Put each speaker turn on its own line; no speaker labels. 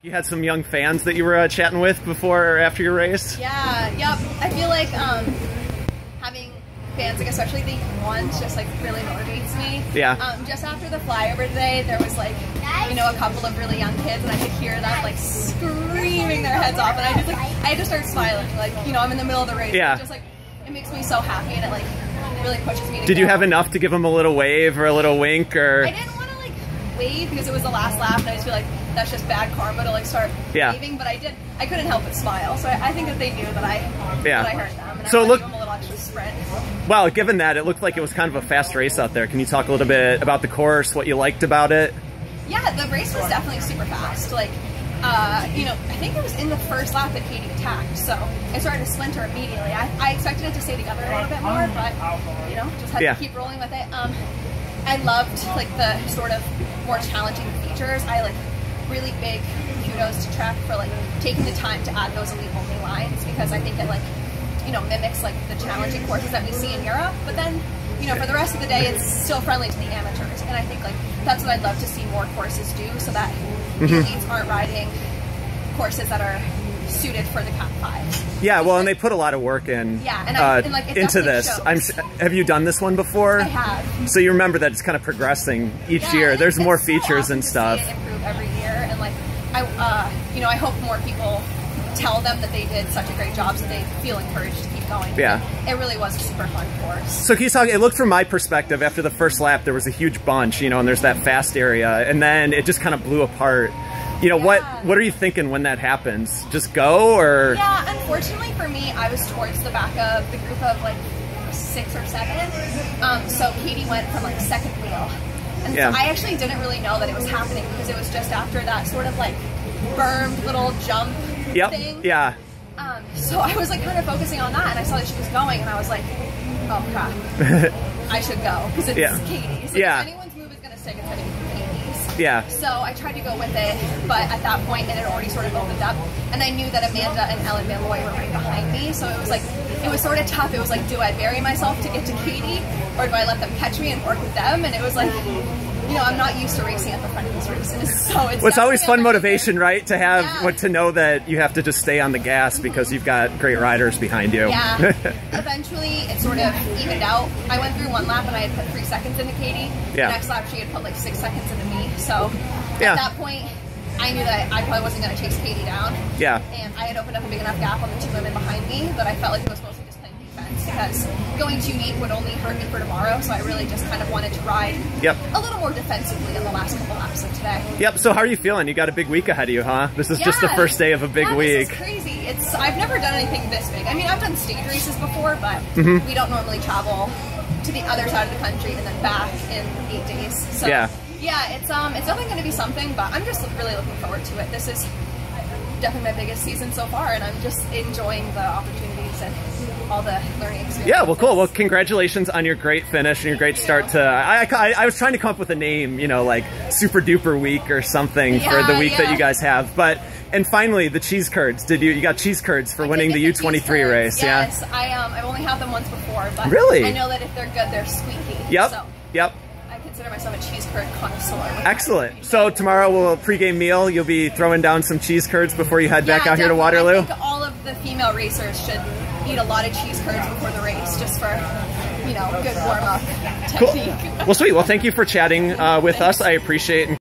You had some young fans that you were chatting with before or after your race?
Yeah, yep. I feel like having fans, like especially the young ones, just like really motivates me.
Yeah.
Just after the flyover today, there was like, you know, a couple of really young kids, and I could hear them like screaming their heads off, and I just like, I had to start smiling. Like, you know, I'm in the middle of the race.
Yeah.
It just like, it makes me so happy, and it like really pushes me to
Did you have enough to give them a little wave or a little wink, or?
I didn't want to like wave because it was the last lap, and I just feel like that's just bad karma to like start waving, but I couldn't help but smile. So I think that they knew that I heard them, and
so
I gave them a little extra sprint.
Well, given that, it looked like it was kind of a fast race out there. Can you talk a little bit about the course, what you liked about it?
Yeah, the race was definitely super fast. Like, you know, I think it was in the first lap that Katie attacked, so I started to splinter immediately. I expected it to stay together a little bit more, but, you know, just had to keep rolling with it. I loved, like, the sort of more challenging features. I, like, really big kudos to Trek for, like, taking the time to add those elite-only lines, because I think it, like, you know, mimics, like, the challenging courses that we see in Europe, but then, you know, for the rest of the day, it's still friendly to the amateurs, and I think, like, that's what I'd love to see more courses do, so that the elites aren't riding courses that are suited for the Cat 5s.
Yeah, well, and they put a lot of work in
like,
into this. Have you done this one before?
I have.
So you remember that it's kind of progressing each year. There's more features and stuff.
See it improve every year, and like, you know, I hope more people tell them that they did such a great job, so they feel encouraged to keep going.
Yeah.
It really was a super fun course.
So can you talk, it looked from my perspective, after the first lap, there was a huge bunch, you know, and there's that fast area, and then it just kind of blew apart. You know, what are you thinking when that happens? Just go, or?
Yeah, unfortunately for me, I was towards the back of the group of like 6 or 7. So Katie went from like second wheel. And so I actually didn't really know that it was happening, because it was just after that sort of like bermed little jump thing.
Yeah.
So I was like kind of focusing on that, and I saw that she was going, and I was like, oh crap, I should go, because it's Katie's. So if anyone's move is going to stick, it's going to be Katie's.
Yeah.
So I tried to go with it, but at that point it had already sort of opened up, and I knew that Amanda and Ellen Malloy were right behind me, so it was like, it was sort of tough. It was like, do I bury myself to get to Katie, or do I let them catch me and work with them? And it was like, you know, I'm not used to racing at the front of these races, so it's
always fun motivation, right? To have, to know that you have to just stay on the gas because you've got great riders behind you.
Yeah. Eventually, it sort of evened out. I went through one lap and I had put 3 seconds into Katie. The next lap, she had put like 6 seconds into me. So at that point, I knew that I probably wasn't going to chase Katie down.
Yeah. And
I had opened up a big enough gap on the 2 women behind me that I felt like it was mostly just playing defense, because going too neat would only hurt me for tomorrow. So I really just kind of wanted to ride a little more defensively in the last couple laps of today. Yep.
So how are you feeling? You got a big week ahead of you, huh? This is just the first day of a big week.
This is crazy. I've never done anything this big. I mean, I've done stage races before, but we don't normally travel to the other side of the country and then back in 8 days. So yeah, it's definitely going to be something, but I'm just really looking forward to it. This is definitely my biggest season so far, and I'm just enjoying the opportunities and all the learning experiences.
Yeah, well, cool. Well, congratulations on your great finish and your great start to. I was trying to come up with a name, you know, like Super Duper Week or something for the week that you guys have. But and finally, the cheese curds. You got cheese curds for winning the U23 race?
Yes, I've only had them once before, but
really,
I know that if they're good, they're squeaky.
Yep.
So.
Yep.
I consider myself a cheese curd connoisseur.
Excellent. So tomorrow we'll pregame meal. You'll be throwing down some cheese curds before you head back out here to Waterloo.
I think all of the female racers should eat a lot of cheese curds before the race, just for, you know, good warm-up technique.
Cool. Well, sweet. Well, thank you for chatting with us. I appreciate it.